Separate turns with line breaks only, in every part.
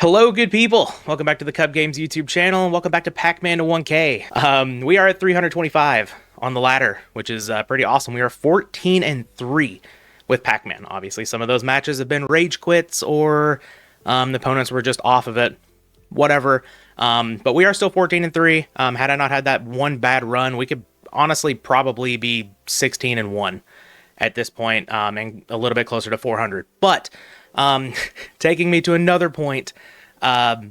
Hello, good people. Welcome back to the Kuhb Games YouTube channel, and welcome back to PACMAN to 1K. We are at 325 on the ladder, which is pretty awesome. We are 14-3 with PACMAN. Obviously, some of those matches have been rage quits, or the opponents were just off of it, whatever. But we are still 14-3. Had I not had that one bad run, we could honestly probably be 16-1 at this point, and a little bit closer to 400. But taking me to another point, we're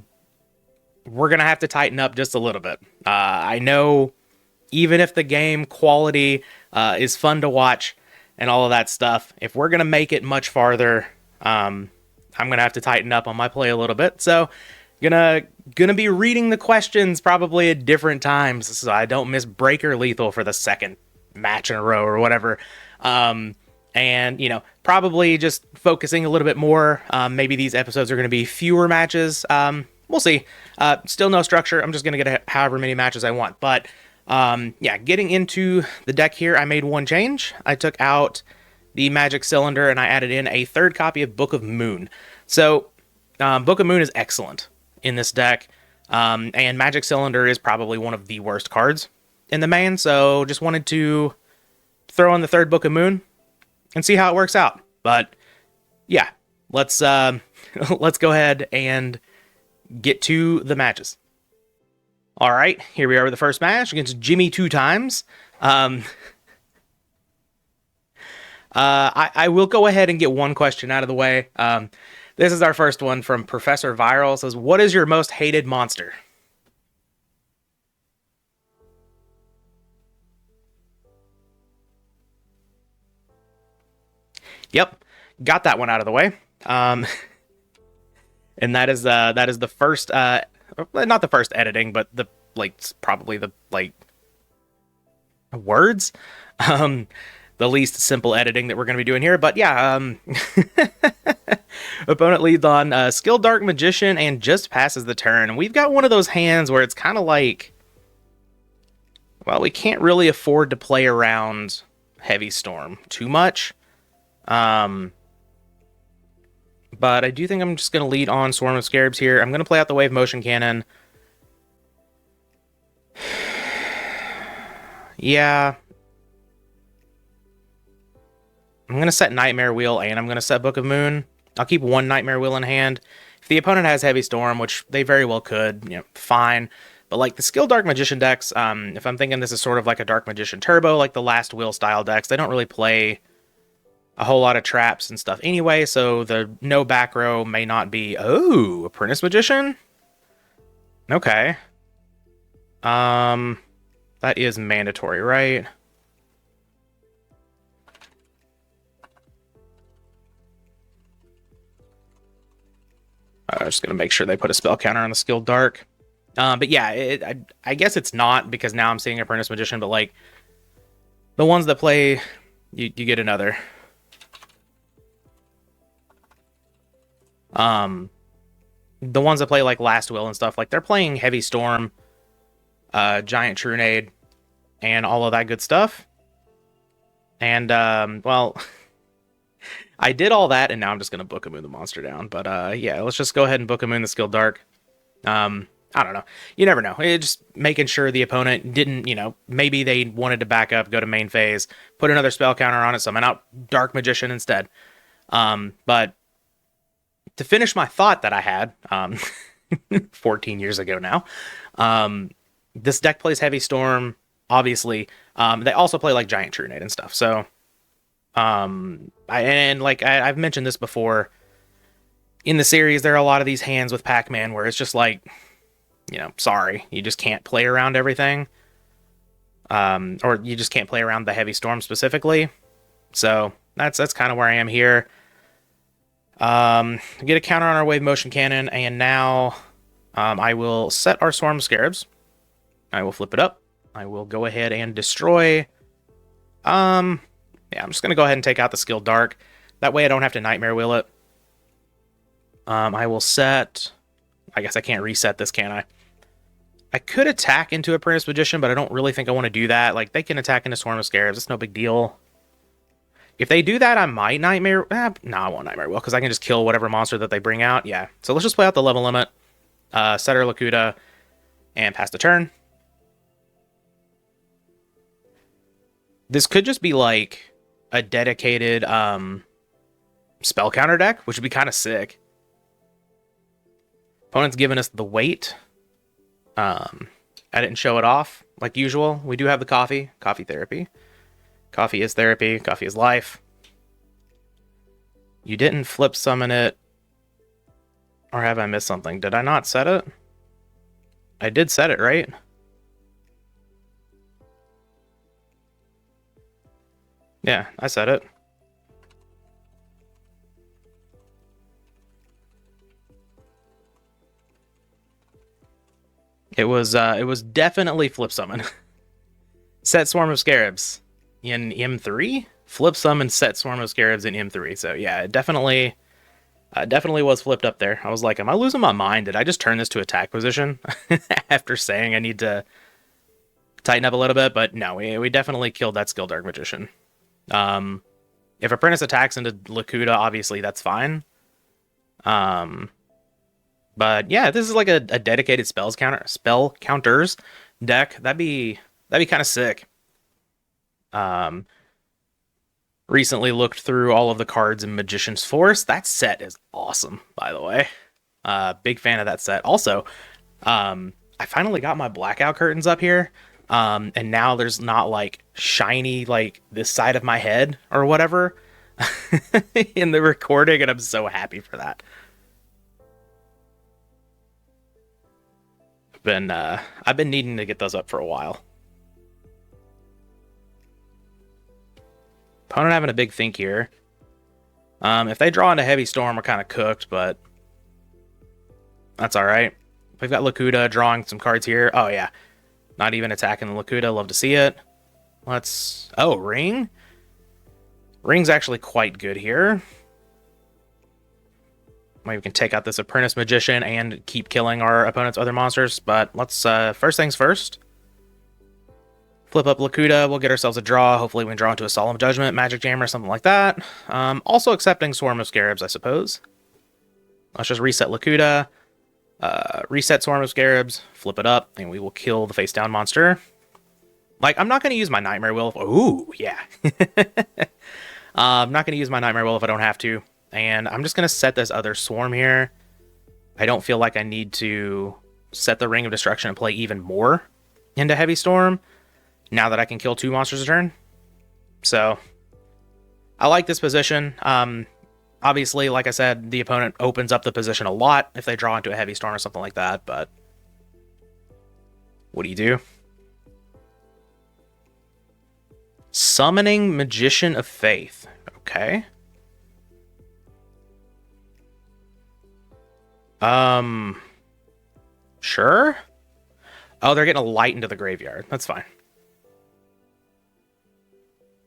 going to have to tighten up just a little bit. I know even if the game quality is fun to watch and all of that stuff, if we're going to make it much farther, I'm going to have to tighten up on my play a little bit. So gonna be reading the questions probably at different times so I don't miss break or lethal for the second match in a row or whatever. And, you know, probably just focusing a little bit more. Maybe these episodes are going to be fewer matches. We'll see. Still no structure. I'm just going to get however many matches I want. But, yeah, getting into the deck here, I made one change. I took out the Magic Cylinder and I added in a third copy of Book of Moon. So, Book of Moon is excellent in this deck. And Magic Cylinder is probably one of the worst cards in the main. So, just wanted to throw in the third Book of Moon and see how it works out. But yeah, let's let's go ahead and get to the matches. All right, here we are with the first match against Jimmy 2 times. I will go ahead and get one question out of the way. This is our first one from Professor Viral. It says, "What is your most hated monster?" Yep, got that one out of the way. And that is the first, not the first editing, but the probably the words, the least simple editing that we're going to be doing here. But yeah, opponent leads on Skilled Dark Magician and just passes the turn. And we've got one of those hands where it's kind of like, well, we can't really afford to play around Heavy Storm too much. But I do think I'm just going to lead on Swarm of Scarabs here. I'm going to play out the Wave Motion Cannon. Yeah. I'm going to set Nightmare Wheel and I'm going to set Book of Moon. I'll keep one Nightmare Wheel in hand. If the opponent has Heavy Storm, which they very well could, you know, fine. But like the Skilled Dark Magician decks, if I'm thinking this is sort of like a Dark Magician Turbo, like the Last Will style decks, they don't really play a whole lot of traps and stuff anyway, so the no back row may not be... Oh, Apprentice Magician? Okay. That is mandatory, right? I'm just going to make sure they put a spell counter on the Skilled Dark. But yeah, I guess it's not, because now I'm seeing Apprentice Magician, but like, the ones that play, you get another. The ones that play like Last Will and stuff, like they're playing Heavy Storm, Giant Trunade, and all of that good stuff. And, well, I did all that, and now I'm just going to Book of Moon the monster down. But, yeah, let's just go ahead and Book of Moon the Skilled Dark. I don't know. You never know. It's just making sure the opponent didn't, you know, maybe they wanted to back up, go to main phase, put another spell counter on it, summon out Dark Magician instead. But to finish my thought that I had 14 years ago now, this deck plays Heavy Storm, obviously. They also play like Giant Trunade and stuff. So, I've mentioned this before. In the series, there are a lot of these hands with Pac-Man where it's just like, you know, sorry, you just can't play around everything. Or you just can't play around the Heavy Storm specifically. So that's kind of where I am here. Get a counter on our Wave Motion Cannon, and now I will set our Swarm of Scarabs. I will flip it up. I will go ahead and destroy. Yeah, I'm just going to go ahead and take out the Skilled Dark. That way I don't have to Nightmare Wheel it. I will set... I guess I can't reset this, can I? I could attack into Apprentice Magician, but I don't really think I want to do that. Like, they can attack into Swarm of Scarabs. It's no big deal. If they do that, I might Nightmare... no, I won't Nightmare Will, because I can just kill whatever monster that they bring out. Yeah, so let's just play out the level limit, set our Lakuta, and pass the turn. This could just be, like, a dedicated spell counter deck, which would be kind of sick. Opponent's giving us the weight. I didn't show it off, like usual. We do have the coffee therapy. Coffee is therapy. Coffee is life. You didn't flip summon it. Or have I missed something? Did I not set it? I did set it, right? Yeah, I set it. It was definitely flip summon. Set Swarm of Scarabs in M3? Flip summon set Swarm of Scarabs in M3. So yeah, it definitely was flipped up there. I was like, am I losing my mind? Did I just turn this to attack position after saying I need to tighten up a little bit? But no, we definitely killed that skill Dark Magician. If Apprentice attacks into Lakuta, obviously that's fine. But yeah, this is like a dedicated spell counters deck. That'd be kind of sick. Recently looked through all of the cards in Magician's Force. That set is awesome, by the way. Big fan of that set. Also, I finally got my blackout curtains up here. And now there's not like shiny like this side of my head or whatever in the recording, and I'm so happy for that. I've been needing to get those up for a while. Opponent having a big think here. If they draw into Heavy Storm, we're kind of cooked, but that's all right. We've got Lakuta drawing some cards here. Oh yeah, not even attacking the Lakuta. Love to see it. Oh, Ring. Ring's actually quite good here. Maybe we can take out this Apprentice Magician and keep killing our opponent's other monsters. But let's, first things first. Flip up Lakuta. We'll get ourselves a draw. Hopefully we can draw into a Solemn Judgment, Magic Jammer, something like that. Also accepting Swarm of Scarabs, I suppose. Let's just reset Lakuta. Reset Swarm of Scarabs. Flip it up. And we will kill the face down monster. Like, I'm not going to use my Nightmare Will. Ooh, yeah. I'm not going to use my Nightmare Will if I don't have to. And I'm just going to set this other Swarm here. I don't feel like I need to set the Ring of Destruction and play even more into Heavy Storm now that I can kill 2 monsters a turn. So, I like this position. Obviously, like I said, the opponent opens up the position a lot if they draw into a Heavy Storm or something like that, but what do you do? Summoning Magician of Faith. Okay. Sure. Oh, they're getting a light into the graveyard. That's fine.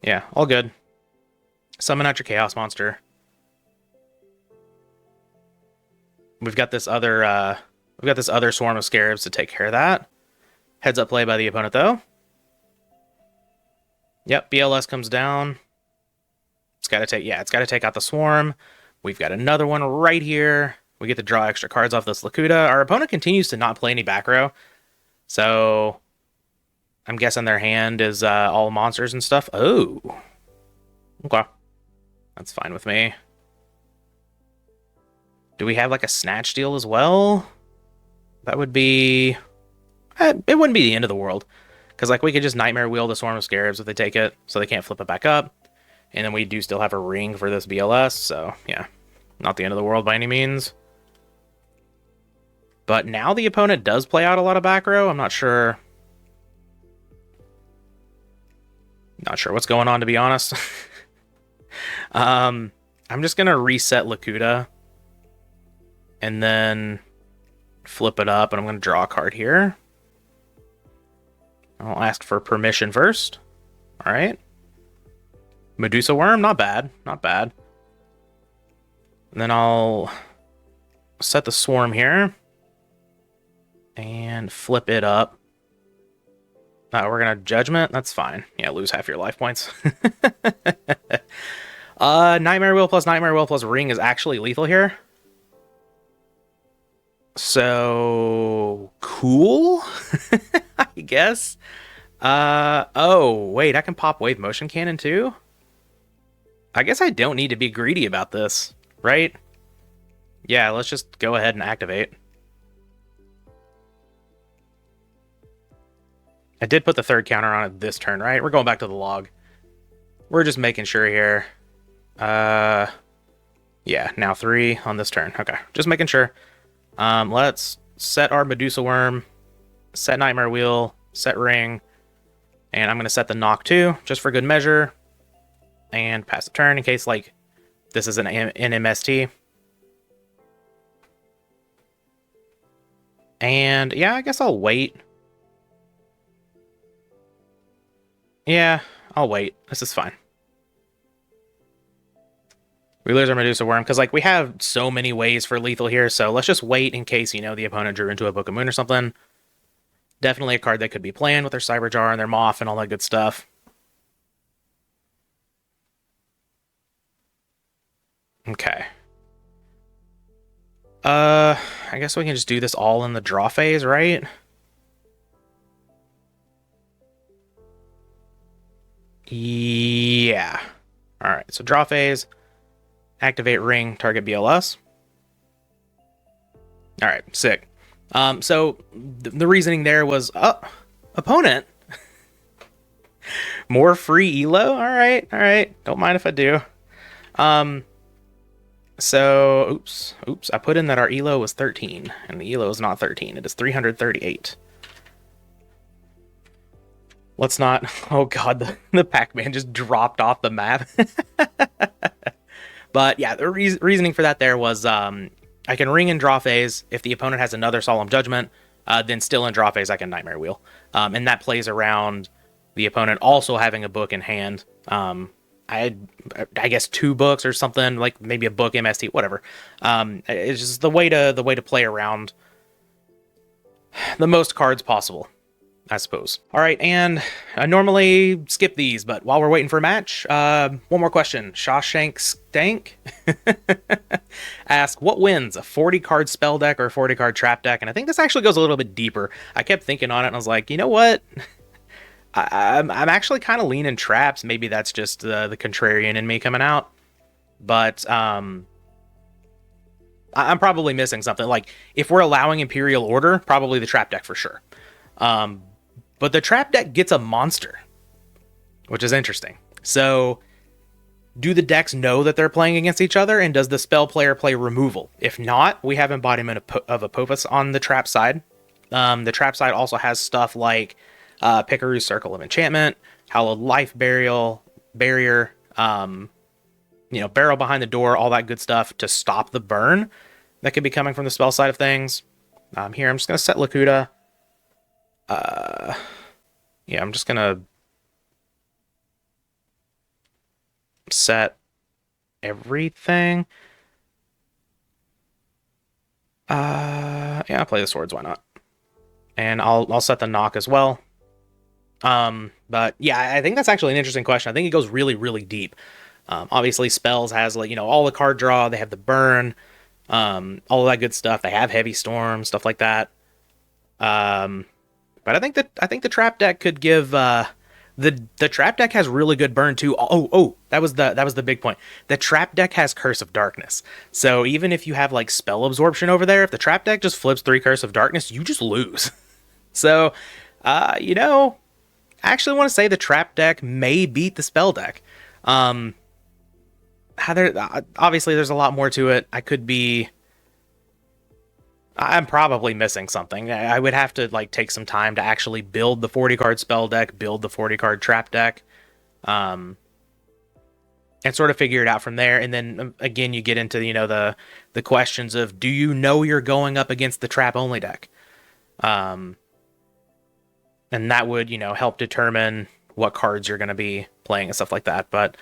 Yeah, all good. Summon out your Chaos Monster. We've got this other Swarm of Scarabs to take care of that. Heads up play by the opponent though. Yep, BLS comes down. It's got to take out the Swarm. We've got another one right here. We get to draw extra cards off this Lakuta. Our opponent continues to not play any back row. So, I'm guessing their hand is all monsters and stuff. Oh. Okay. That's fine with me. Do we have like a Snatch Steal as well? That would be... it wouldn't be the end of the world. Because like we could just Nightmare Wheel the Swarm of Scarabs if they take it. So they can't flip it back up. And then we do still have a ring for this BLS. So, yeah. Not the end of the world by any means. But now the opponent does play out a lot of back row. I'm not sure. Not sure what's going on, to be honest. I'm just going to reset Lakuta. And then flip it up. And I'm going to draw a card here. I'll ask for permission first. All right. Medusa Worm, not bad. Not bad. And then I'll set the Swarm here. And flip it up. We're going to Judgment. That's fine. Yeah, lose half your life points. Nightmare Wheel plus Ring is actually lethal here. So cool, I guess. Oh, wait, I can pop Wave Motion Cannon too? I guess I don't need to be greedy about this, right? Yeah, let's just go ahead and activate. I did put the third counter on it this turn, right? We're going back to the log. We're just making sure here. Yeah, now 3 on this turn. Okay, just making sure. Let's set our Medusa Worm, set Nightmare Wheel, set Ring, and I'm going to set the knock too, just for good measure, and pass the turn in case, like, this is an MST. And, yeah, I guess I'll wait. Yeah, I'll wait. This is fine. We lose our Medusa Worm, because, like, we have so many ways for lethal here, so let's just wait in case, you know, the opponent drew into a Book of Moon or something. Definitely a card that could be planned with their Cyberjar and their Moth and all that good stuff. Okay. I guess we can just do this all in the draw phase, right? Yeah. Alright, so draw phase. Activate Ring, target BLS. Alright, sick. So the reasoning there was, opponent. More free elo? Alright. Don't mind if I do. So, oops, I put in that our elo was 13, and the elo is not 13, it is 338. Let's not, oh god, the Pac-Man just dropped off the map. But yeah, the reasoning for that there was, I can Ring in draw phase. If the opponent has another Solemn Judgment, then still in draw phase I can Nightmare Wheel. And that plays around the opponent also having a book in hand. I guess 2 books or something, like maybe a book, MST, whatever. It's just the way to play around the most cards possible, I suppose. All right, and I normally skip these, but while we're waiting for a match, one more question. Shawshank Stank ask, what wins, a 40-card spell deck or a 40-card trap deck? And I think this actually goes a little bit deeper. I kept thinking on it, and I was like, you know what? I'm actually kind of leaning traps. Maybe that's just the contrarian in me coming out. But I'm probably missing something. Like, if we're allowing Imperial Order, probably the trap deck for sure. But the trap deck gets a monster, which is interesting. So, do the decks know that they're playing against each other? And does the spell player play removal? If not, we have embodiment of Apophis on the trap side. The trap side also has stuff like Pikaru's Circle of Enchantment, Hallowed Life Barrier, Barrel Behind the Door, all that good stuff to stop the burn that could be coming from the spell side of things. Here, I'm just going to set Lakuta. Yeah, I'm just going to set everything. Yeah, I'll play the swords, why not? And I'll set the knock as well. But yeah, I think that's actually an interesting question. I think it goes really, really deep. Obviously spells has, like, all the card draw, they have the burn, all of that good stuff. They have heavy storm, stuff like that. But I think the trap deck could give the trap deck has really good burn too. Oh, that was the big point. The trap deck has Curse of Darkness. So even if you have like spell absorption over there, if the trap deck just flips 3 Curse of Darkness, you just lose. So, I actually want to say the trap deck may beat the spell deck. Obviously there's a lot more to it. I'm probably missing something. I would have to take some time to actually build the 40-card spell deck, build the 40-card trap deck, and sort of figure it out from there. And then again, you get into the questions of, do you know you're going up against the trap only deck? And that would help determine what cards you're going to be playing and stuff like that. But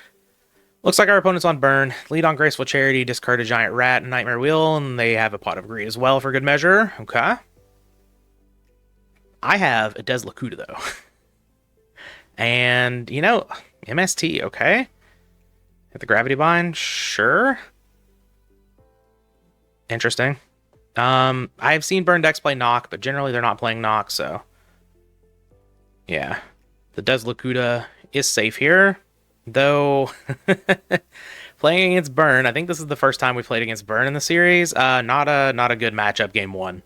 looks like our opponent's on burn. Lead on Graceful Charity, discard a Giant Rat and Nightmare Wheel, and they have a Pot of Greed as well for good measure. Okay. I have a Des Lakuta, though. And, MST, okay. Hit the gravity bind? Sure. Interesting. I've seen Burn decks play Knock, but generally they're not playing Knock, so... Yeah. The Deslakuta is safe here, though... Playing against Burn, I think this is the first time we played against Burn in the series. Not a good matchup game 1.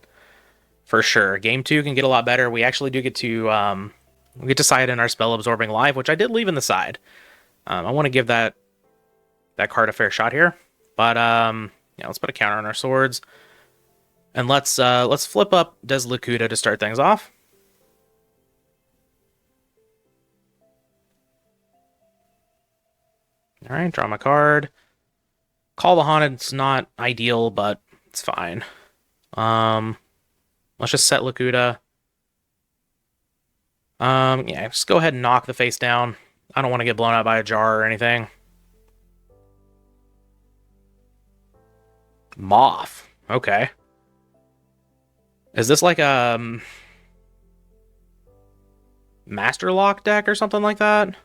For sure. Game 2 can get a lot better. We actually do get to... we get to side in our Spell Absorbing Life, which I did leave in the side. I want to give that card a fair shot here. But, yeah, let's put a counter on our swords. And let's flip up Deslakuta to start things off. Alright, draw my card. Call the Haunted's not ideal, but it's fine. Let's just set Lakuta. Yeah, just go ahead and knock the face down. I don't want to get blown out by a jar or anything. Moth. Okay. Is this like a Master Lock deck or something like that?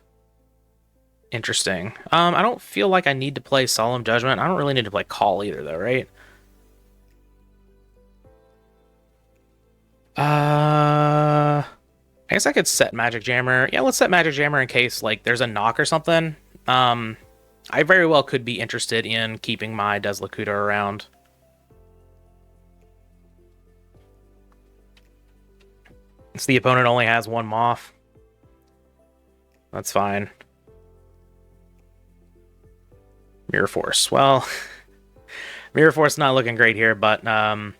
Interesting. I don't feel like I need to play Solemn Judgment. I don't really need to play Call either, though, right? I guess I could set Magic Jammer. Yeah, let's set Magic Jammer in case, like, there's a knock or something. I very well could be interested in keeping my Deslakuta around. So the opponent only has one Moth. That's fine. Mirror Force. Well, Mirror Force not looking great here, but yeah,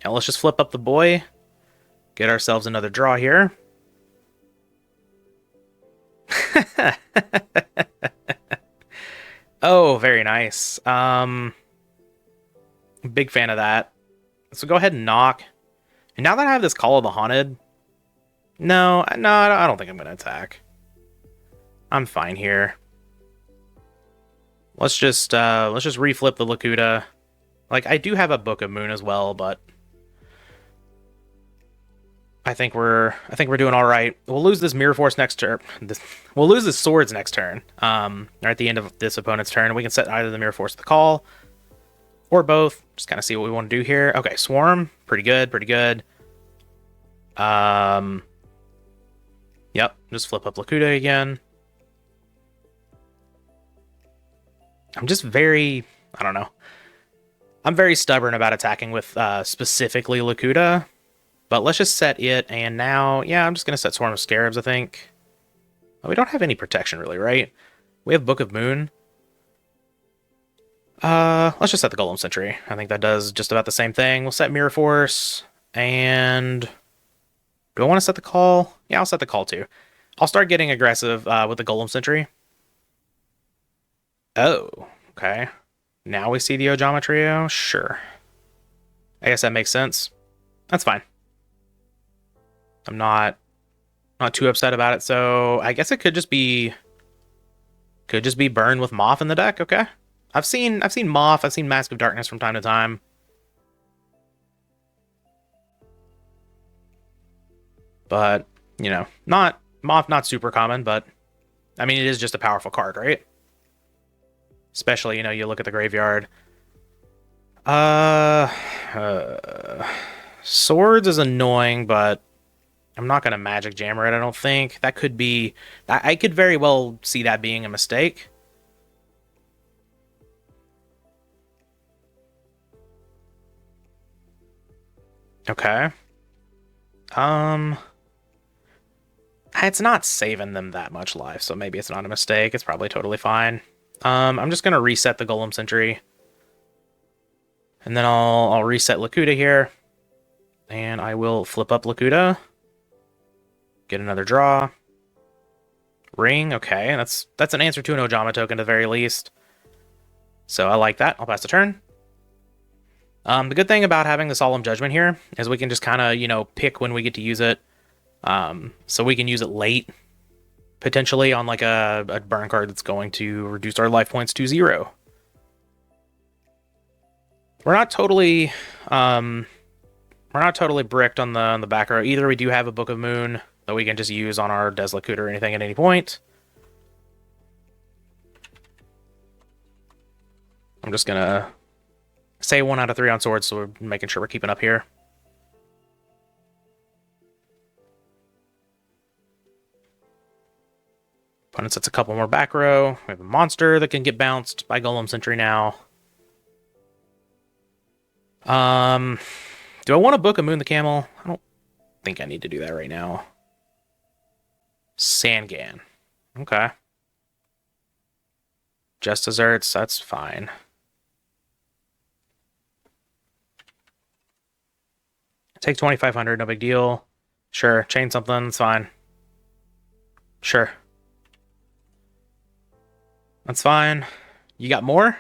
let's just flip up the boy. Get ourselves another draw here. Oh, very nice. Big fan of that. So go ahead and knock. And now that I have this Call of the Haunted, no, I don't think I'm gonna attack. I'm fine here. Let's just reflip the Lakuta. Like, I do have a Book of Moon as well, but I think we're doing all right. We'll lose this Mirror Force next turn. We'll lose this Swords next turn. Or at the end of this opponent's turn, we can set either the Mirror Force or the Call, or both. Just kind of see what we want to do here. Okay, Swarm, pretty good, pretty good. Yep, just flip up Lakuta again. I'm just very, I don't know. I'm very stubborn about attacking with specifically Lakuta. But let's just set it, and now, yeah, I'm just going to set Swarm of Scarabs, I think. Oh, we don't have any protection, really, right? We have Book of Moon. Let's just set the Golem Sentry. I think that does just about the same thing. We'll set Mirror Force, and... do I want to set the Call? Yeah, I'll set the Call, too. I'll start getting aggressive with the Golem Sentry. Oh, okay. Now we see the Ojama Trio? Sure. I guess that makes sense. That's fine. I'm not too upset about it, so I guess it could just be Burn with Moth in the deck. Okay, I've seen Moth, I've seen Mask of Darkness from time to time, but you know, Moth not super common, but I mean it is just a powerful card, right? Especially, you know, you look at the graveyard. Swords is annoying, but I'm not going to Magic Jammer it, I don't think. That could be... I could very well see that being a mistake. Okay. It's not saving them that much life, so maybe it's not a mistake. It's probably totally fine. I'm just going to reset the Golem Sentry. And then I'll reset Lakuta here. And I will flip up Lakuta. Get another draw. Ring, okay. That's an answer to an Ojama token at the very least. So I like that. I'll pass the turn. The good thing about having the Solemn Judgment here is we can just kind of, you know, pick when we get to use it. So we can use it late, potentially on like a burn card that's going to reduce our life points to 0. We're not totally bricked on the back row. Either we do have a Book of Moon that we can just use on our Deslakuta or anything at any point. I'm just gonna say 1 out of 3 on swords, so we're making sure we're keeping up here. Opponent sets a couple more back row. We have a monster that can get bounced by Golem Sentry now. Do I want to book a Moon the Camel? I don't think I need to do that right now. Sangan. Okay. Just desserts, that's fine. Take 2,500, no big deal. Sure, chain something, it's fine. Sure. That's fine. You got more?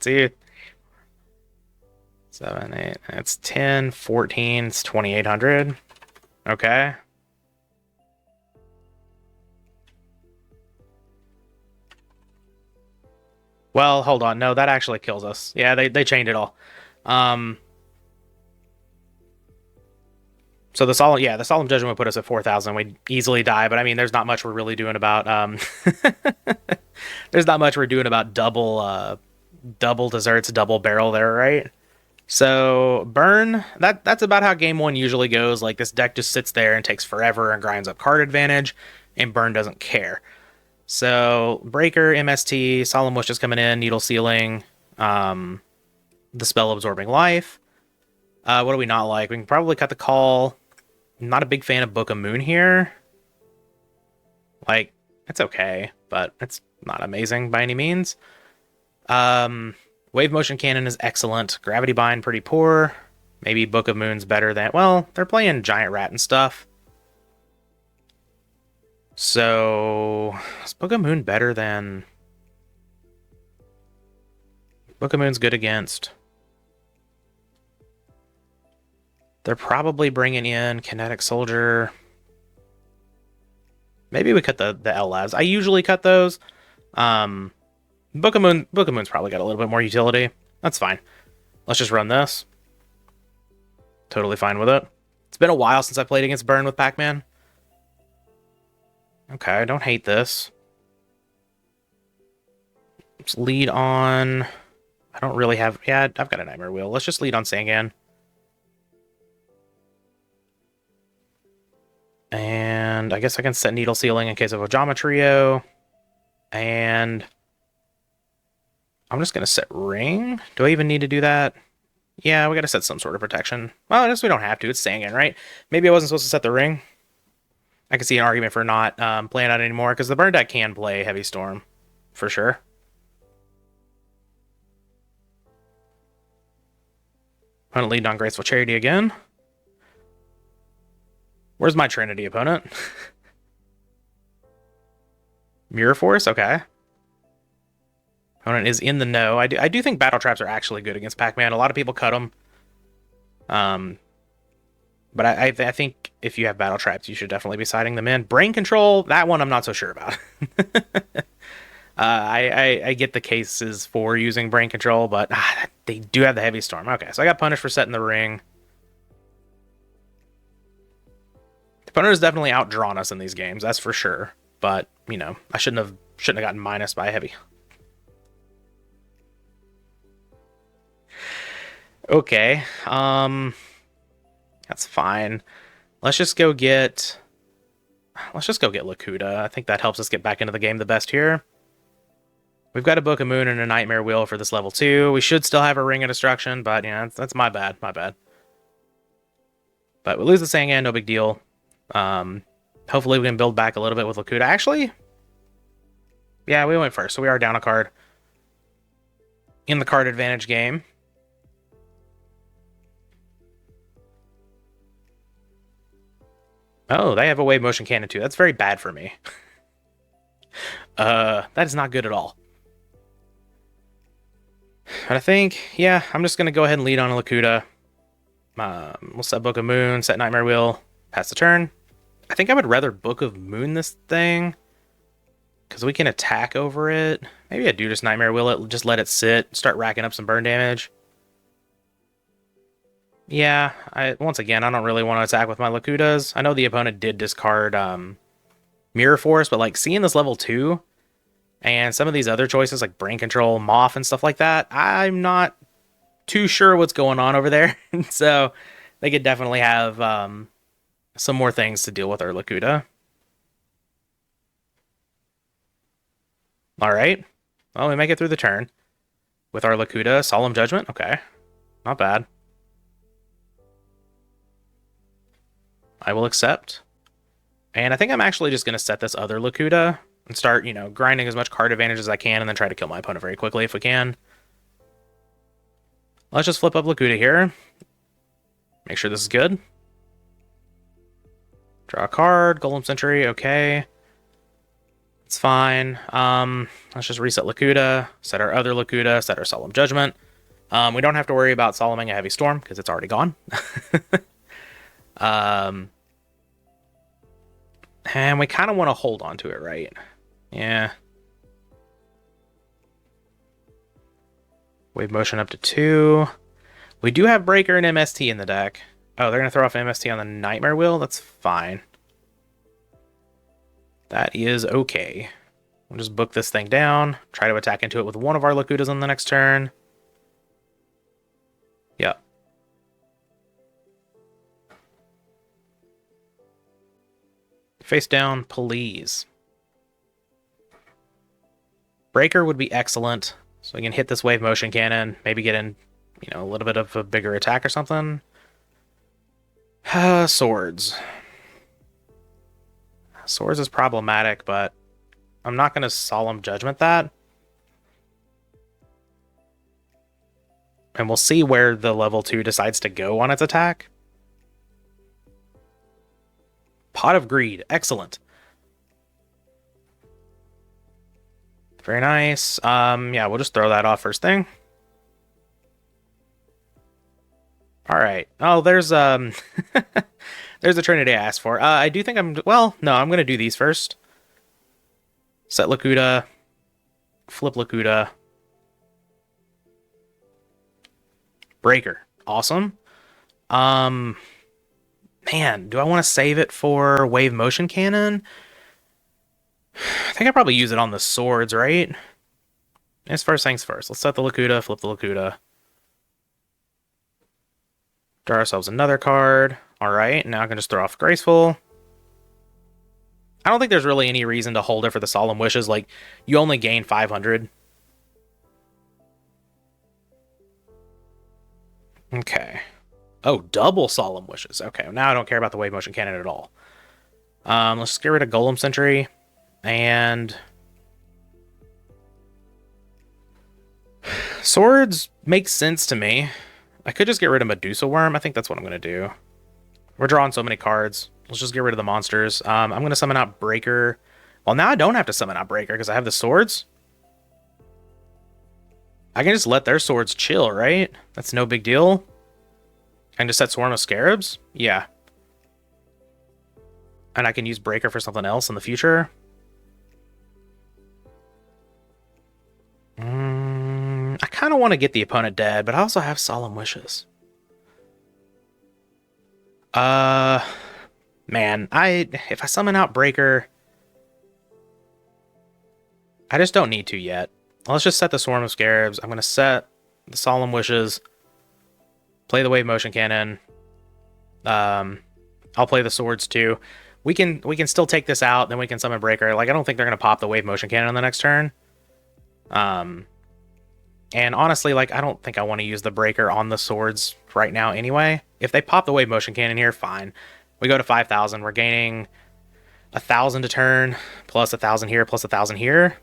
See. 7, 8, that's 10, 14, it's 2,800. Okay. Well, hold on. No, that actually kills us. Yeah, they chained it all. So the solemn judgment would put us at 4,000. We'd easily die, but I mean, there's not much we're really doing about there's not much we're doing about double desserts, double barrel there, right? So burn, that's about how game 1 usually goes. Like, this deck just sits there and takes forever and grinds up card advantage, and burn doesn't care. So breaker, MST, solemn wish is coming in, needle sealing, the spell absorbing life. What do we not like? We can probably cut the call. I'm not a big fan of Book of Moon here. Like, it's okay, but it's not amazing by any means. Wave Motion Cannon is excellent. Gravity Bind, pretty poor. Maybe Book of Moon's better than... Well, they're playing Giant Rat and stuff. So, is Book of Moon better than... Book of Moon's good against... They're probably bringing in Kinetic Soldier. Maybe we cut the LLs. I usually cut those. Book of Moon's probably got a little bit more utility. That's fine. Let's just run this. Totally fine with it. It's been a while since I played against Burn with PACMAN. Okay, I don't hate this. Let's lead on... I don't really have... Yeah, I've got a Nightmare Wheel. Let's just lead on Sangan. And I guess I can set Needle Sealing in case of a Ojama Trio. And I'm just going to set Ring. Do I even need to do that? Yeah, we got to set some sort of protection. Well, I guess we don't have to. It's Sangan, right? Maybe I wasn't supposed to set the Ring. I can see an argument for not playing out anymore, because the burn deck can play Heavy Storm, for sure. Opponent lead on Graceful Charity again. Where's my Trinity opponent? Mirror Force? Okay. Opponent is in the know. I do think Battle Traps are actually good against PACMAN. A lot of people cut them. But I think if you have Battle Traps, you should definitely be siding them in. Brain Control, that one I'm not so sure about. I get the cases for using Brain Control, but they do have the Heavy Storm. Okay, so I got punished for setting the Ring. The opponent has definitely outdrawn us in these games, that's for sure. But, you know, I shouldn't have gotten minus by Heavy. Okay, that's fine. Let's just go get Lakuta. I think that helps us get back into the game the best here. We've got a Book of Moon and a Nightmare Wheel for this level 2. We should still have a Ring of Destruction, but yeah, that's my bad. But we lose the Sangan, no big deal. Hopefully we can build back a little bit with Lakuta. Actually, yeah, we went first, so we are down a card in the card advantage game. Oh, they have a Wave Motion Cannon too. That's very bad for me. That is not good at all. But I think, yeah, I'm just going to go ahead and lead on a Lakuta. We'll set Book of Moon, set Nightmare Wheel, pass the turn. I think I would rather Book of Moon this thing, because we can attack over it. Maybe I do just Nightmare Wheel it, just let it sit, start racking up some burn damage. Yeah, once again, I don't really want to attack with my Lakutas. I know the opponent did discard Mirror Force, but like seeing this level 2 And some of these other choices like brain control, moth, and stuff like that, I'm not too sure what's going on over there. So they could definitely have some more things to deal with our Lakuta. All right. Well, we make it through the turn with our Lakuta. Solemn Judgment. Okay. Not bad. I will accept. And I think I'm actually just going to set this other Lakuta and start, grinding as much card advantage as I can and then try to kill my opponent very quickly if we can. Let's just flip up Lakuta here. Make sure this is good. Draw a card. Golem Sentry. Okay. It's fine. Let's just reset Lakuta, set our other Lakuta, set our Solemn Judgment. We don't have to worry about Solemning a Heavy Storm because it's already gone. And we kind of want to hold on to it, right? Yeah. Wave Motion up to 2. We do have Breaker and MST in the deck. Oh, they're going to throw off MST on the Nightmare Wheel? That's fine. That is okay. We'll just book this thing down. Try to attack into it with one of our Lakutas on the next turn. Yep. Face down, please. Breaker would be excellent. So we can hit this Wave Motion Cannon. Maybe get in, a little bit of a bigger attack or something. Swords. Swords is problematic, but I'm not going to Solemn Judgment that. And we'll see where the level 2 decides to go on its attack. Pot of Greed. Excellent. Very nice. Yeah, we'll just throw that off first thing. All right. Oh, there's there's the Trinity I asked for. I do think I'm going to do these first. Set Lakuta, flip Lakuta. Breaker. Awesome. Man, do I want to save it for Wave Motion Cannon? I think I probably use it on the swords, right? It's first things first. Let's set the Lakuta, flip the Lakuta. Draw ourselves another card. All right, now I can just throw off Graceful. I don't think there's really any reason to hold it for the Solemn Wishes. Like, you only gain 500. Okay. Oh, double Solemn Wishes. Okay, now I don't care about the Wave Motion Cannon at all. Let's just get rid of Golem Sentry. And swords make sense to me. I could just get rid of Medusa Worm. I think that's what I'm going to do. We're drawing so many cards. Let's just get rid of the monsters. I'm going to summon out Breaker. Well, now I don't have to summon out Breaker because I have the swords. I can just let their swords chill, right? That's no big deal. I can just set Swarm of Scarabs? Yeah. And I can use Breaker for something else in the future. I kind of want to get the opponent dead, but I also have Solemn Wishes. Man, if I summon out Breaker, I just don't need to yet. Let's just set the Swarm of Scarabs. I'm going to set the Solemn Wishes, play the Wave Motion Cannon. I'll play the swords too. We can still take this out, then we can summon Breaker. Like, I don't think they're going to pop the Wave Motion Cannon on the next turn. And honestly, like, I don't think I want to use the Breaker on the swords right now anyway. If they pop the Wave Motion Cannon here, fine. We go to 5,000. We're gaining 1,000 to turn, plus 1,000 here, plus 1,000 here.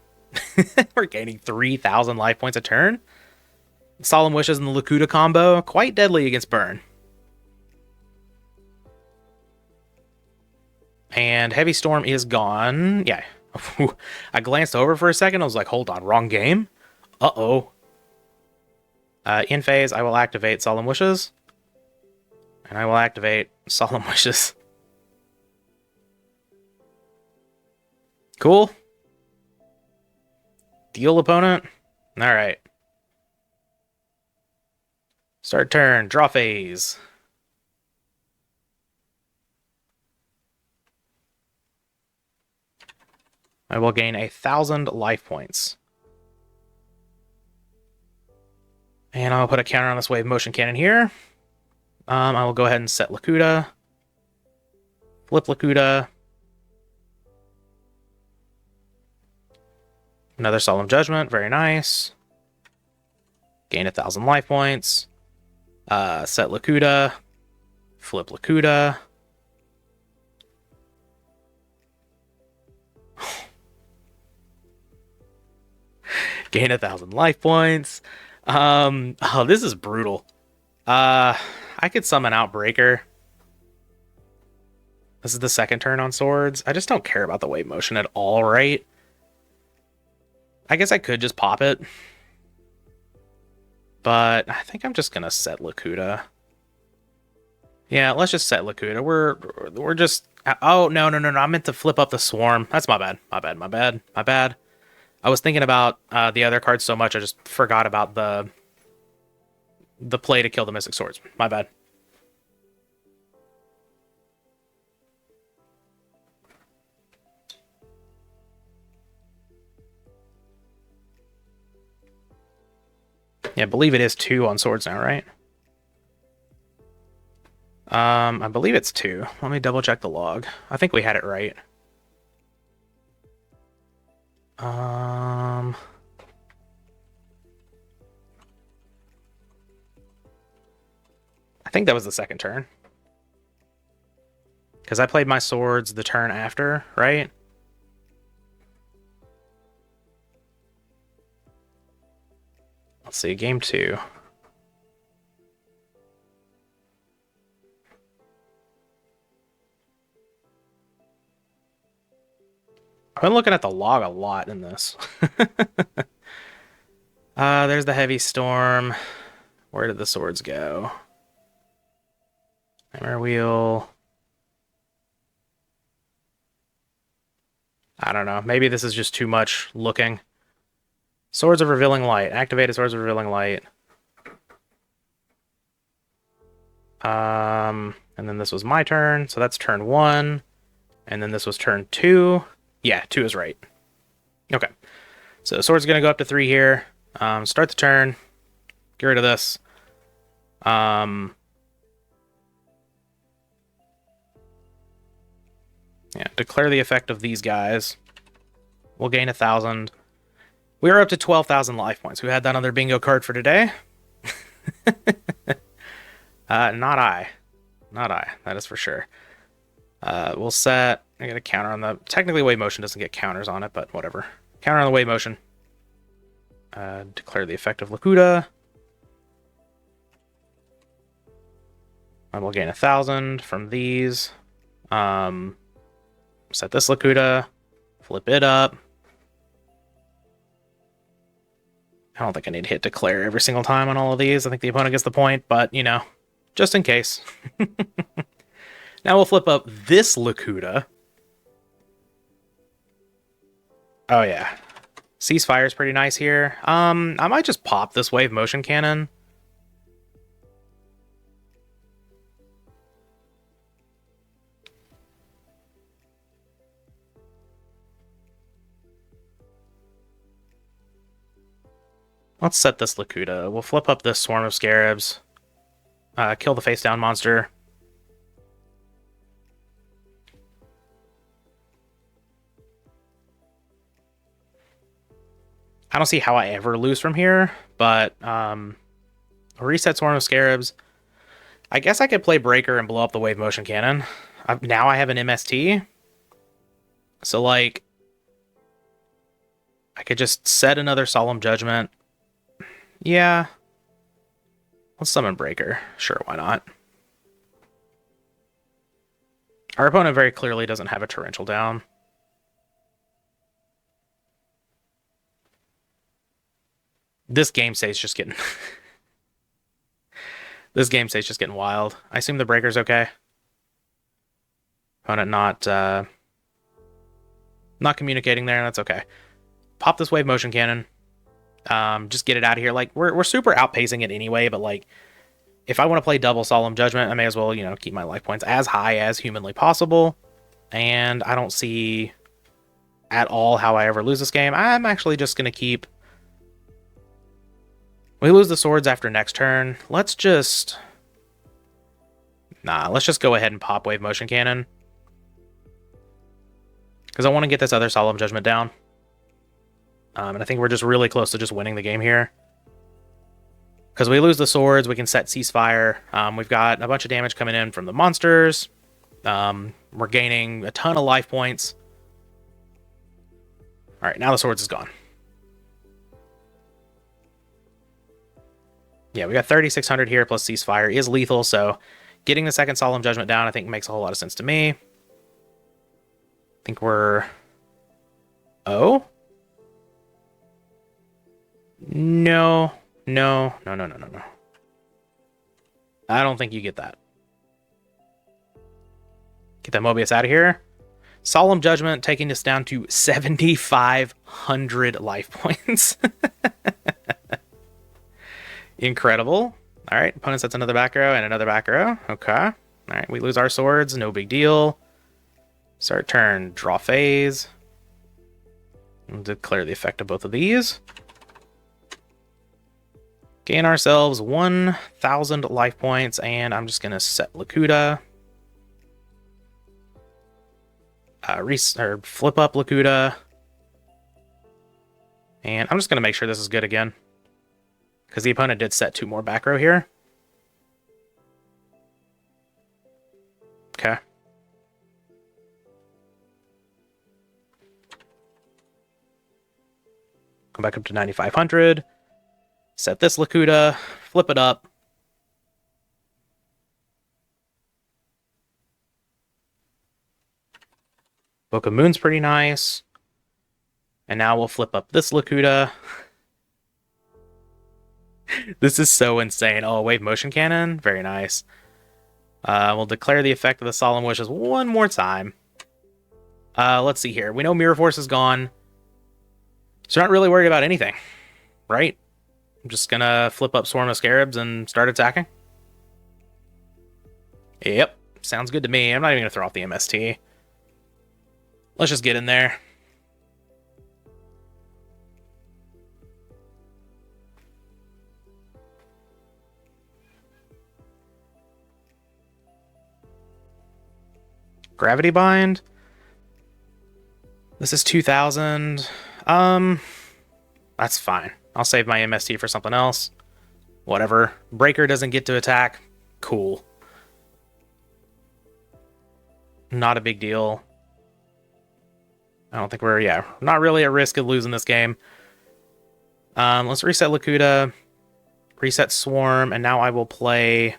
We're gaining 3,000 life points a turn. Solemn Wishes and the Lakuta combo, quite deadly against Burn. And Heavy Storm is gone. Yeah. I glanced over for a second. I was like, hold on, wrong game? Uh-oh. In phase, I will activate Solemn Wishes. And I will activate Solemn Wishes. Cool. Deal, opponent. Alright. Start turn. Draw phase. I will gain 1,000 life points. And I'll put a counter on this wave motion cannon here. I will go ahead and set Lakuta. Flip Lakuta. Another Solemn Judgment. Very nice. Gain 1,000 life points. Set Lakuta. Flip Lakuta. Gain 1,000 life points. Oh, this is brutal. I could summon Outbreaker. This is the second turn on swords. I just don't care about the wave motion at all, right? I guess I could just pop it. But I think I'm just gonna set Lakuta. Yeah, let's just set Lakuta. We're just... Oh, no. I meant to flip up the Swarm. That's my bad. My bad. I was thinking about the other cards so much, I just forgot about the play to kill the Mystic Swords. My bad. Yeah, I believe it is 2 on swords now, right? I believe it's 2. Let me double check the log. I think we had it right. I think that was the second turn. Because I played my swords the turn after, right? Let's see, game 2. I've been looking at the log a lot in this. There's the Heavy Storm. Where did the swords go? Hammer Wheel. I don't know. Maybe this is just too much looking. Swords of Revealing Light. Activated Swords of Revealing Light. And then this was my turn, so that's turn 1. And then this was turn 2. Yeah, 2 is right. Okay. So the sword's going to go up to 3 here. Start the turn. Get rid of this. Yeah, declare the effect of these guys. We'll gain 1,000. We are up to 12,000 life points. Who had that on their bingo card for today? Not I. Not I. That is for sure. We'll set... I got a counter on the... Technically, wave motion doesn't get counters on it, but whatever. Counter on the wave motion. Declare the effect of Lakuta. I will gain 1,000 from these. Set this Lakuta. Flip it up. I don't think I need to hit declare every single time on all of these. I think the opponent gets the point, but, you know, just in case. Now we'll flip up this Lakuta. Oh, yeah. Ceasefire is pretty nice here. I might just pop this wave motion cannon. Let's set this Lakuta. We'll flip up this Swarm of Scarabs. Kill the face-down monster. I don't see how I ever lose from here, but reset Swarm of Scarabs. I guess I could play Breaker and blow up the wave motion cannon. Now I have an MST. So, like, I could just set another Solemn Judgment. Yeah. Let's summon Breaker. Sure, why not? Our opponent very clearly doesn't have a Torrential down. This game state's just getting... This game state's just getting wild. I assume the Breaker's okay. Opponent not communicating there, that's okay. Pop this wave motion cannon. Just get it out of here. Like, we're super outpacing it anyway, but, like, if I want to play double Solemn Judgment, I may as well, you know, keep my life points as high as humanly possible. And I don't see at all how I ever lose this game. I'm actually just going to keep... We lose the swords after next turn. Let's just... Nah, let's just go ahead and pop Wave Motion Cannon. Because I want to get this other Solemn Judgment down. And I think we're just really close to just winning the game here. Because we lose the swords, we can set Ceasefire. We've got a bunch of damage coming in from the monsters. We're gaining a ton of life points. Alright, now the swords is gone. Yeah, we got 3,600 here, plus Ceasefire is lethal, so getting the second Solemn Judgment down I think makes a whole lot of sense to me. I think we're... Oh? No. No. I don't think you get that. Get that Mobius out of here. Solemn Judgment taking us down to 7,500 life points. Incredible. All right, opponent sets another back row and another back row. Okay. All right, we lose our swords. No big deal. Start turn. Draw phase. We'll declare the effect of both of these. Gain ourselves 1,000 life points, and I'm just going to set Lakuta. Flip up Lakuta. And I'm just going to make sure this is good again. Because the opponent did set 2 more back row here. Okay. Come back up to 9,500. Set this Lakuta. Flip it up. Book of Moon's pretty nice. And now we'll flip up this Lakuta. This is so insane. Oh, Wave Motion Cannon. Very nice. We'll declare the effect of the Solemn Wishes one more time. Let's see here. We know Mirror Force is gone. So we're not really worried about anything. Right? I'm just gonna flip up Swarm of Scarabs and start attacking. Yep. Sounds good to me. I'm not even gonna throw off the MST. Let's just get in there. Gravity Bind. This is 2,000. That's fine. I'll save my MST for something else. Whatever. Breaker doesn't get to attack. Cool. Not a big deal. I don't think we're, not really at risk of losing this game. Let's reset Lakuta. Reset Swarm. And now I will play...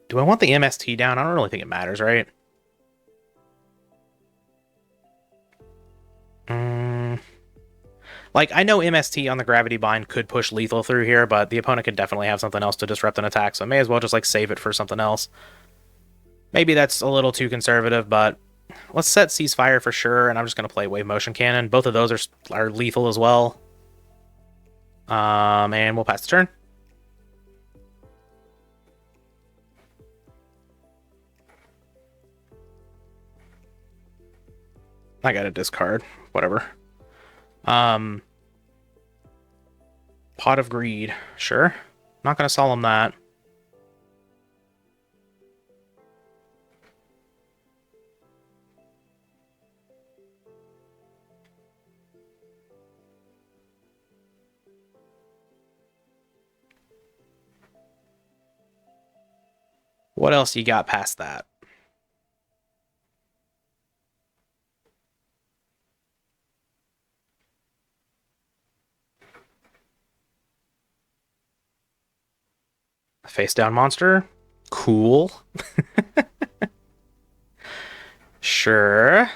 Do I want the MST down? I don't really think it matters, right? Like, I know MST on the Gravity Bind could push lethal through here, but the opponent could definitely have something else to disrupt an attack, so I may as well just, like, save it for something else. Maybe that's a little too conservative, but let's set Ceasefire for sure, and I'm just going to play Wave Motion Cannon. Both of those are lethal as well. And we'll pass the turn. I got to discard. Whatever. Pot of Greed. Sure. Not going to solemn that. What else you got past that? Face down monster. Cool. Sure.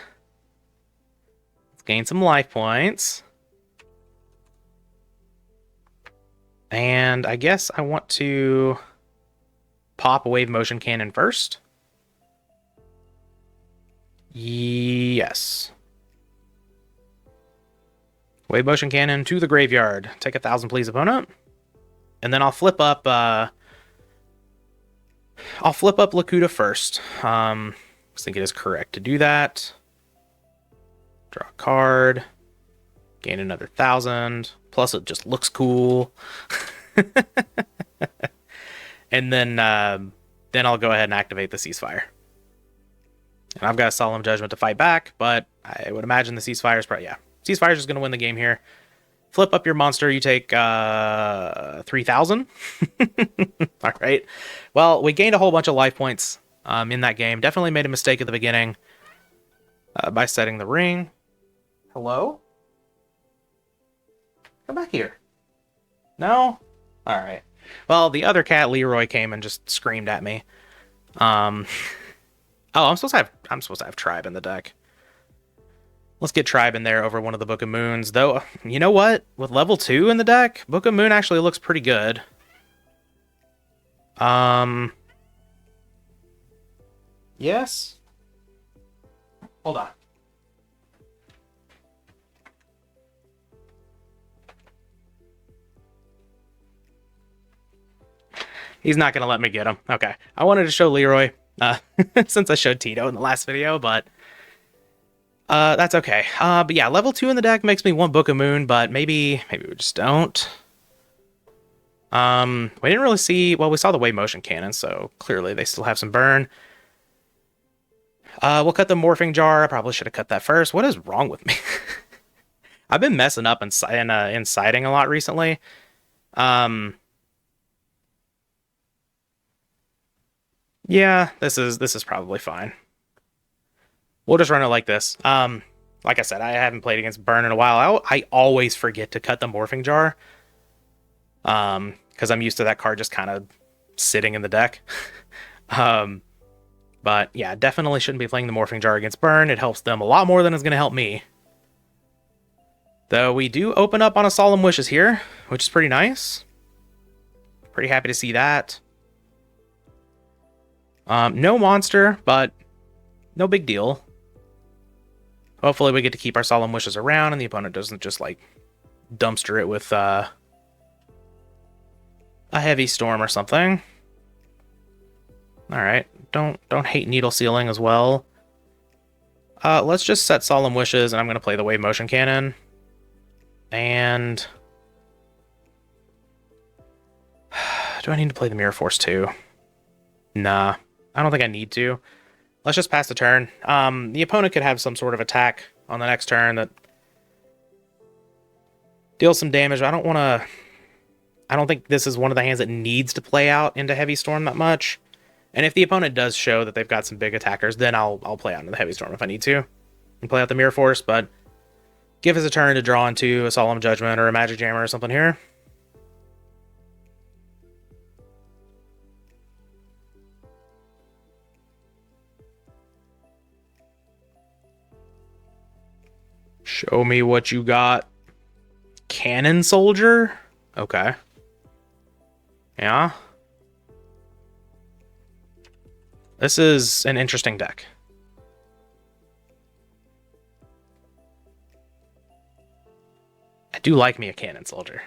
Let's gain some life points. And I guess I want to pop a Wave Motion Cannon first. Yes. Wave Motion Cannon to the graveyard. Take 1,000, please, opponent. And then I'll flip up Lakuta first. I think it is correct to do that. Draw a card. Gain another 1,000. Plus, it just looks cool. And then I'll go ahead and activate the ceasefire. And I've got a Solemn Judgment to fight back, but I would imagine the ceasefire is probably, yeah. Ceasefire is just going to win the game here. Flip up your monster, you take 3,000. All right. Well, we gained a whole bunch of life points in that game. Definitely made a mistake at the beginning by setting the ring. Hello? Come back here. No? All right. Well, the other cat, Leroy, came and just screamed at me. Oh, I'm supposed to have Tribe in the deck. Let's get Tribe in there over one of the Book of Moons. Though, you know what? With level 2 in the deck, Book of Moon actually looks pretty good. Yes? Hold on. He's not going to let me get him. Okay. I wanted to show Leroy, since I showed Tito in the last video, but that's okay. But yeah, level 2 in the deck makes me want Book of Moon, but maybe we just don't. We didn't really see, well, we saw the Wave Motion Cannon, so clearly they still have some burn. We'll cut the Morphing Jar. I probably should have cut that first. What is wrong with me? I've been messing up in siding a lot recently. Yeah, this is probably fine. We'll just run it like this. Like I said, I haven't played against Burn in a while. I always forget to cut the Morphing Jar. Because I'm used to that card just kind of sitting in the deck. But yeah, definitely shouldn't be playing the Morphing Jar against Burn. It helps them a lot more than it's going to help me. Though we do open up on a Solemn Wishes here, which is pretty nice. Pretty happy to see that. No monster, but no big deal. Hopefully we get to keep our Solemn Wishes around and the opponent doesn't just like dumpster it with a Heavy Storm or something. Alright, don't hate Needle Sealing as well. Let's just set Solemn Wishes and I'm going to play the Wave Motion Cannon. And do I need to play the Mirror Force too? Nah. I don't think I need to. Let's just pass the turn. The opponent could have some sort of attack on the next turn that deals some damage. I don't think this is one of the hands that needs to play out into Heavy Storm that much. And if the opponent does show that they've got some big attackers, then I'll play out into the Heavy Storm if I need to. And play out the Mirror Force, but give us a turn to draw into a Solemn Judgment or a Magic Jammer or something here. Show me what you got. Cannon Soldier? Okay. Yeah. This is an interesting deck. I do like me a Cannon Soldier.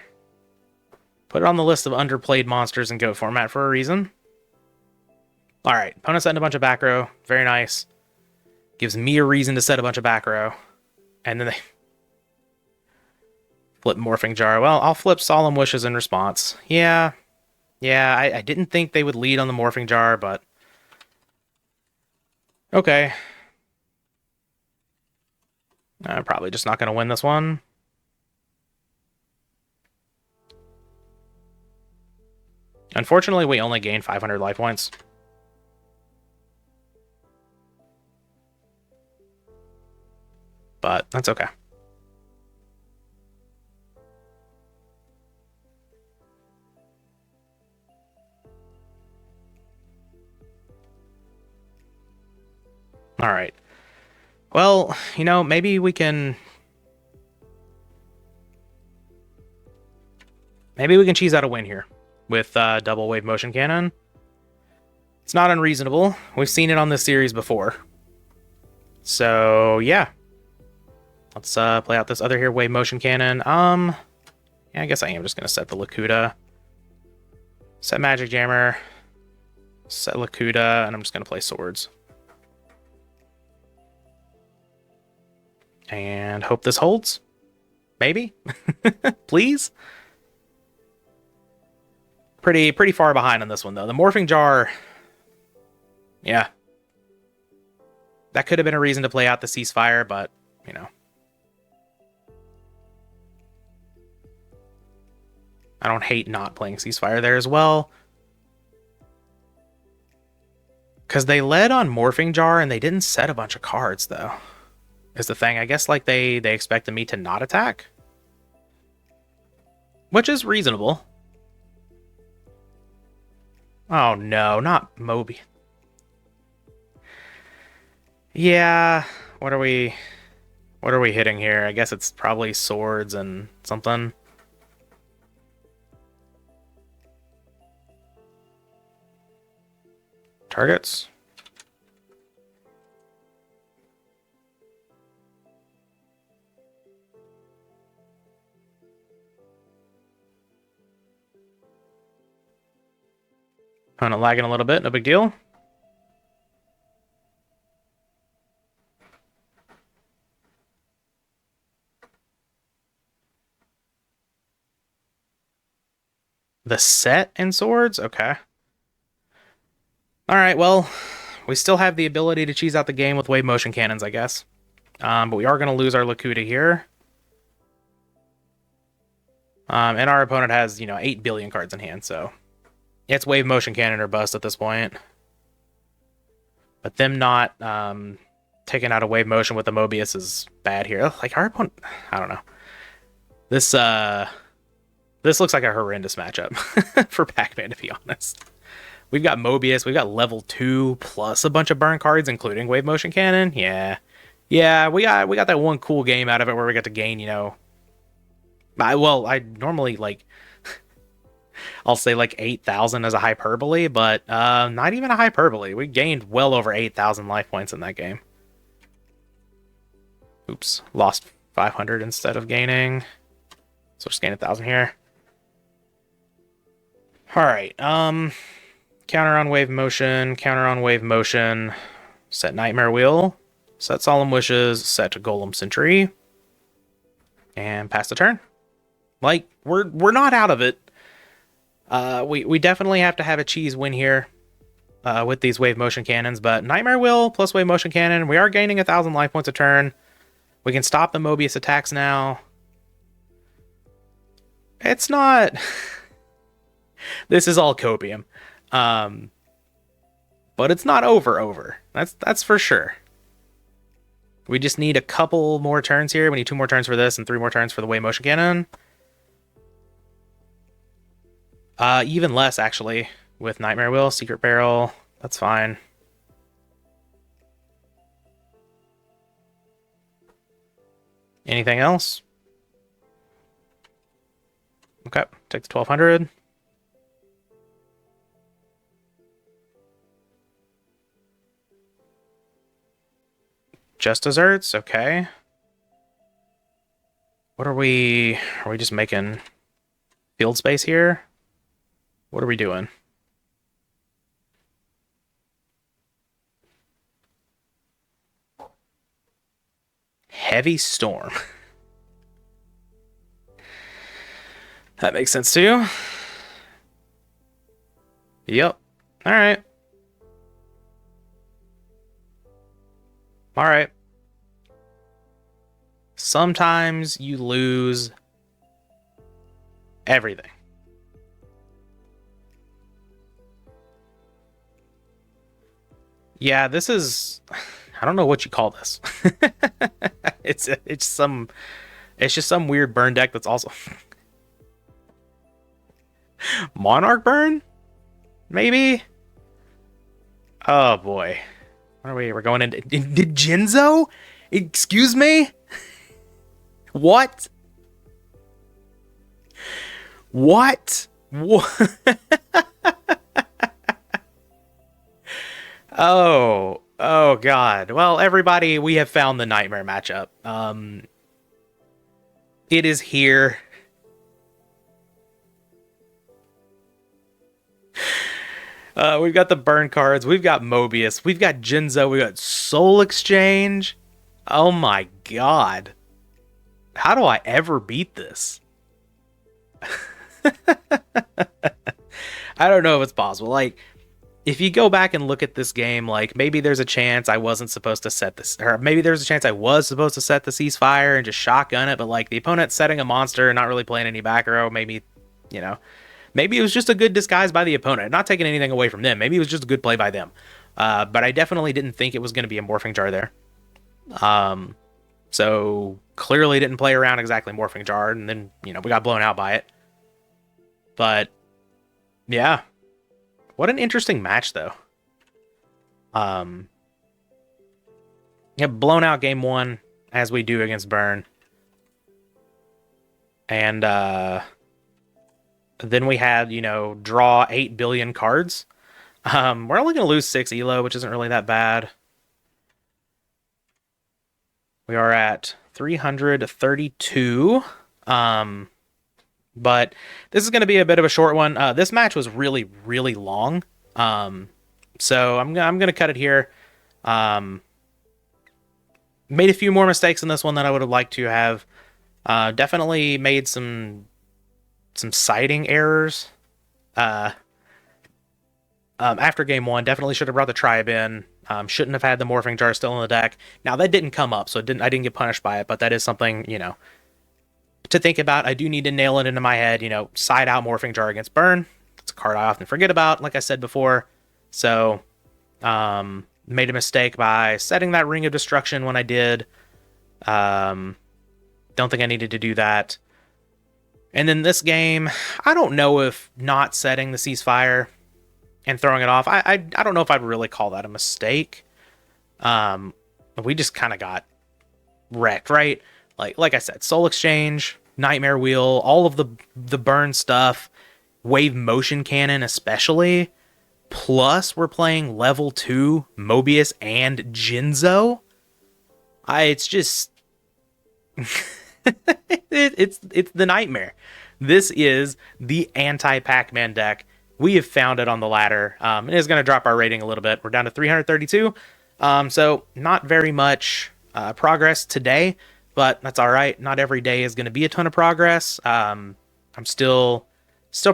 Put it on the list of underplayed monsters in GOAT format for a reason. Alright, opponent setting a bunch of back row. Very nice. Gives me a reason to set a bunch of back row. And then they flip Morphing Jar. Well, I'll flip Solemn Wishes in response. Yeah. Yeah, I didn't think they would lead on the Morphing Jar, but okay. I'm probably just not going to win this one. Unfortunately, we only gain 500 life points. But that's okay. All right. Well, you know, maybe we can cheese out a win here with double Wave Motion Cannon. It's not unreasonable. We've seen it on this series before. So, yeah. Let's play out this other here, Wave Motion Cannon. Yeah, I guess I am just going to set the Lakuta. Set Magic Jammer. Set Lakuta, and I'm just going to play Swords. And hope this holds. Maybe? Please? Pretty far behind on this one, though. The Morphing Jar... Yeah. That could have been a reason to play out the ceasefire, but, you know. I don't hate not playing ceasefire there as well. Because they led on Morphing Jar and they didn't set a bunch of cards, though. Is the thing. I guess, like, they expected me to not attack. Which is reasonable. Oh, no. Not Moby. Yeah. What are we hitting here? I guess it's probably swords and something. Targets. Kind of lagging a little bit, no big deal. The set and swords? Okay. Alright, well, we still have the ability to cheese out the game with wave motion cannons, I guess. But we are going to lose our Lakuta here. And our opponent has, 8 billion cards in hand, so... It's wave motion cannon or bust at this point. But them not taking out a wave motion with the Mobius is bad here. Like, our opponent... I don't know. This looks like a horrendous matchup for Pac-Man, to be honest. We've got Mobius, we've got level 2 plus a bunch of burn cards, including wave motion cannon. Yeah, we got that one cool game out of it where we got to gain, I normally like I'll say like 8,000 as a hyperbole, but not even a hyperbole. We gained well over 8,000 life points in that game. Oops, lost 500 instead of gaining. So just gain 1,000 here. All right, counter on wave motion, counter on wave motion, set Nightmare Wheel, set Solemn Wishes, set Golem Sentry, and pass the turn. Like, we're not out of it. We definitely have to have a cheese win here with these wave motion cannons, but Nightmare Wheel plus wave motion cannon, we are gaining 1,000 life points a turn. We can stop the Mobius attacks now. It's not... This is all copium. But it's not over. That's for sure. We just need a couple more turns here. We need 2 more turns for this and 3 more turns for the wave motion cannon. Even less, actually, with Nightmare Wheel, Secret Barrel. That's fine. Anything else? Okay, take the 1,200. Just desserts, okay. What are we just making field space here? What are we doing? Heavy Storm. That makes sense too. Yep. All right. All right. Sometimes you lose everything. Yeah, this is... I don't know what you call this. It's just some weird burn deck that's also... Monarch burn? Maybe? Oh boy. What are we? We're going into Jinzo? Excuse me? What? What? Oh god. Well, everybody, we have found the nightmare matchup. It is here. We've got the burn cards, we've got Mobius, we've got Jinzo, we've got Soul Exchange. Oh my god. How do I ever beat this? I don't know if it's possible. Like, if you go back and look at this game, like, maybe there's a chance I wasn't supposed to set this, or maybe there's a chance I was supposed to set the ceasefire and just shotgun it, but like the opponent setting a monster and not really playing any back row, maybe, you know, maybe it was just a good disguise by the opponent. Not taking anything away from them. Maybe it was just a good play by them. But I definitely didn't think it was going to be a morphing jar there. So clearly didn't play around exactly morphing jar, and then, you know, we got blown out by it. But yeah, what an interesting match though. Yeah, blown out game one as we do against Burn, and then we had, you know, draw 8 billion cards. We're only gonna lose 6 elo, which isn't really that bad. We are at 332. But this is going to be a bit of a short one. This match was really, really long. So I'm going to cut it here. Made a few more mistakes in this one than I would have liked to have. Definitely made some sighting errors. After game one, definitely should have brought the tribe in. Shouldn't have had the morphing jar still in the deck. Now that didn't come up, so I didn't get punished by it, but that is something, you know, to think about. I do need to nail it into my head, you know, side out morphing jar against Burn. It's a card I often forget about, like I said before. So, made a mistake by setting that Ring of Destruction when I did. Don't think I needed to do that. And then this game, I don't know if not setting the ceasefire and throwing it off, I don't know if I'd really call that a mistake. We just kind of got wrecked, right? Like I said, Soul Exchange, Nightmare Wheel, all of the Burn stuff, Wave Motion Cannon especially, plus we're playing level 2 Mobius and Jinzo. It's just it's the nightmare. This is the anti-Pac-Man deck. We have found it on the ladder. It is going to drop our rating a little bit. We're down to 332. So not very much progress today, but that's all right. Not every day is going to be a ton of progress. I'm still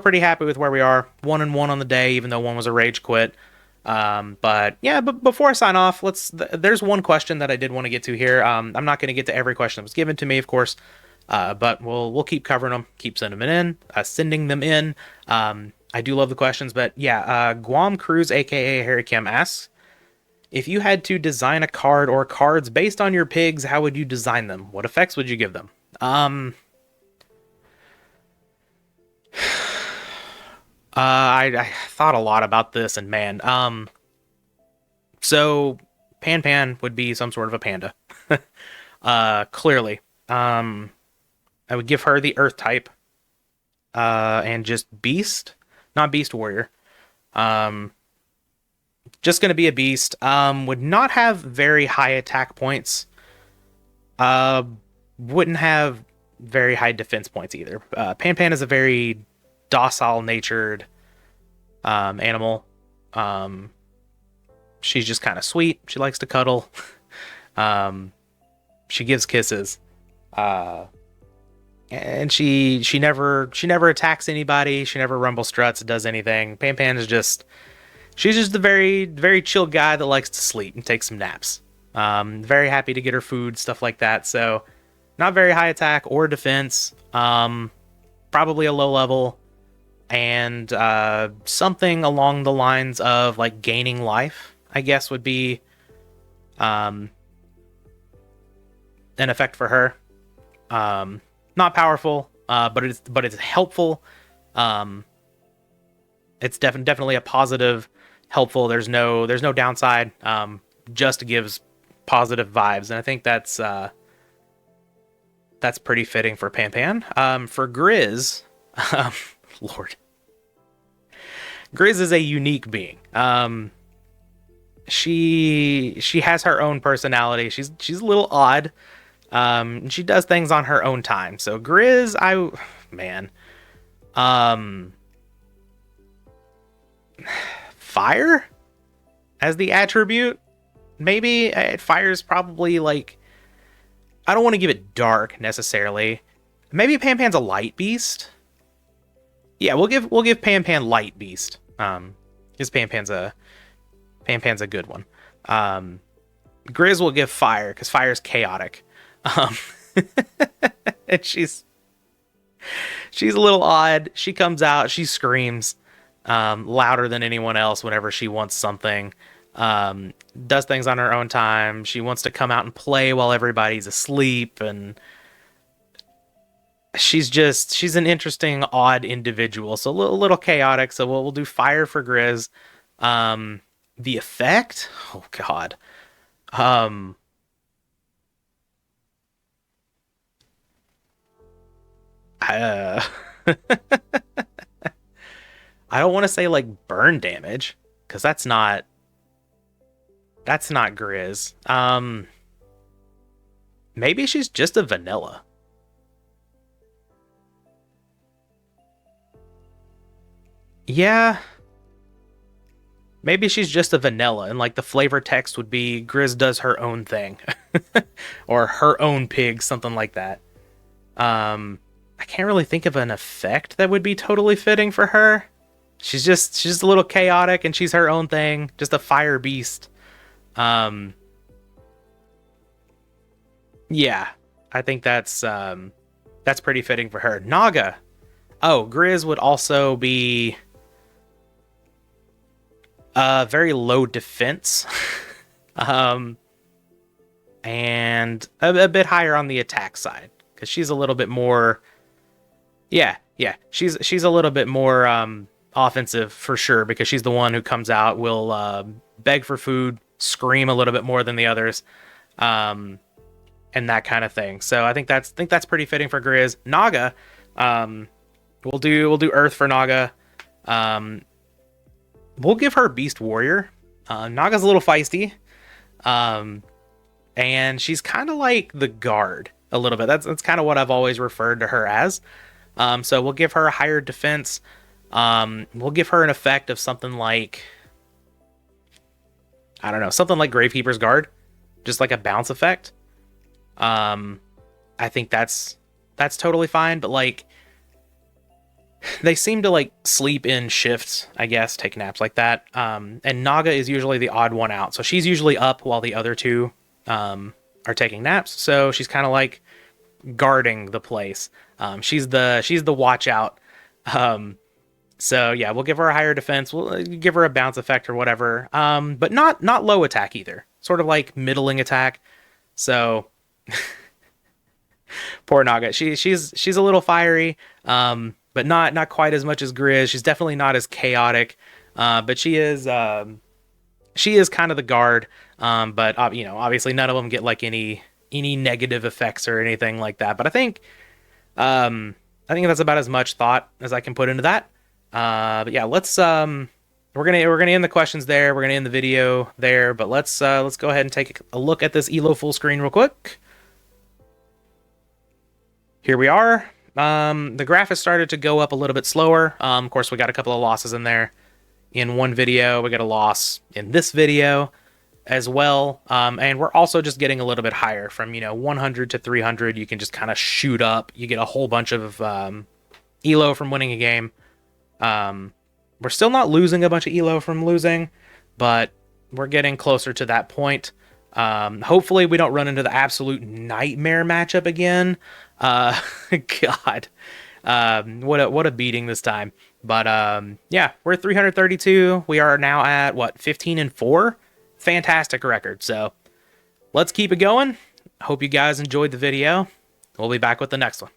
pretty happy with where we are. 1-1 on the day, even though one was a rage quit. But yeah, but before I sign off, there's one question that I did want to get to here. I'm not going to get to every question that was given to me, of course. But we'll keep covering them, keep sending them in. I do love the questions, but yeah, Guam Cruz, aka Harry Kim, asks, if you had to design a card or cards based on your pigs, how would you design them? What effects would you give them? I thought a lot about this, and man, so Pan would be some sort of a panda. Clearly. I would give her the Earth type, and just Beast. Not Beast Warrior. Just going to be a Beast. Would not have very high attack points. Wouldn't have very high defense points either. Pan is a very docile-natured animal. She's just kind of sweet. She likes to cuddle. She gives kisses. And she never attacks anybody. She never rumble struts, does anything. Pan is she's just the very, very chill guy that likes to sleep and take some naps. Very happy to get her food, stuff like that. So not very high attack or defense. Probably a low level, and something along the lines of like gaining life, I guess, would be an effect for her. Not powerful, but it's helpful. It's definitely a positive, helpful. There's no downside. Just gives positive vibes, and I think that's pretty fitting for Pan. For Grizz, Lord, Grizz is a unique being. She has her own personality. She's a little odd. She does things on her own time. So Grizz, fire as the attribute, maybe. Fire's probably like I don't want to give it dark necessarily. Maybe Pan Pan's a light beast. Yeah, we'll give Pan Pan light beast. Because Pan Pan's a good one. Grizz will give fire because fire's chaotic. Um, and she's a little odd. She comes out, she screams louder than anyone else whenever she wants something. Does things on her own time. She wants to come out and play while everybody's asleep, and she's an interesting, odd individual. So a little chaotic. So we'll do fire for Grizz. The effect? Oh God. Uh, I don't want to say like burn damage because that's not Grizz. Maybe she's just a vanilla. Yeah, maybe she's just a vanilla, and like the flavor text would be Grizz does her own thing, or her own pig, something like that. I can't really think of an effect that would be totally fitting for her. She's just a little chaotic, and she's her own thing, just a fire beast. Um, yeah, I think that's pretty fitting for her. Naga. Oh, Grizz would also be very low defense, um, and a bit higher on the attack side because she's a little bit more. Yeah, she's a little bit more offensive for sure because she's the one who comes out, will beg for food, scream a little bit more than the others, um, and that kind of thing. So I think that's pretty fitting for Grizz. Naga, um, we'll do Earth for Naga. Um, we'll give her Beast Warrior. Naga's a little feisty, um, and she's kind of like the guard a little bit. That's kind of what I've always referred to her as. So we'll give her a higher defense. We'll give her an effect of something like, I don't know, something like Gravekeeper's Guard, just like a bounce effect. Um, I think that's totally fine. But like, they seem to like sleep in shifts, I guess, take naps like that. And Naga is usually the odd one out, so she's usually up while the other two are taking naps. So she's kind of like guarding the place. She's the watch out. So yeah, we'll give her a higher defense. We'll give her a bounce effect or whatever. But not low attack either. Sort of like middling attack. So poor Naga. She's a little fiery. But not quite as much as Grizz. She's definitely not as chaotic. But she is kind of the guard. But obviously none of them get like any negative effects or anything like that. But I think that's about as much thought as I can put into that. But yeah, we're gonna end the questions there. We're gonna end the video there. But let's go ahead and take a look at this Elo full screen real quick. Here we are. The graph has started to go up a little bit slower. Of course, we got a couple of losses in there. In one video, we got a loss in this video as well. And we're also just getting a little bit higher from 100 to 300. You can just kind of shoot up. You get a whole bunch of Elo from winning a game. We're still not losing a bunch of Elo from losing, but we're getting closer to that point. Hopefully we don't run into the absolute nightmare matchup again. God, what a beating this time. But yeah, we're at 332. We are now at 15-4. Fantastic record. So let's keep it going. Hope you guys enjoyed the video. We'll be back with the next one.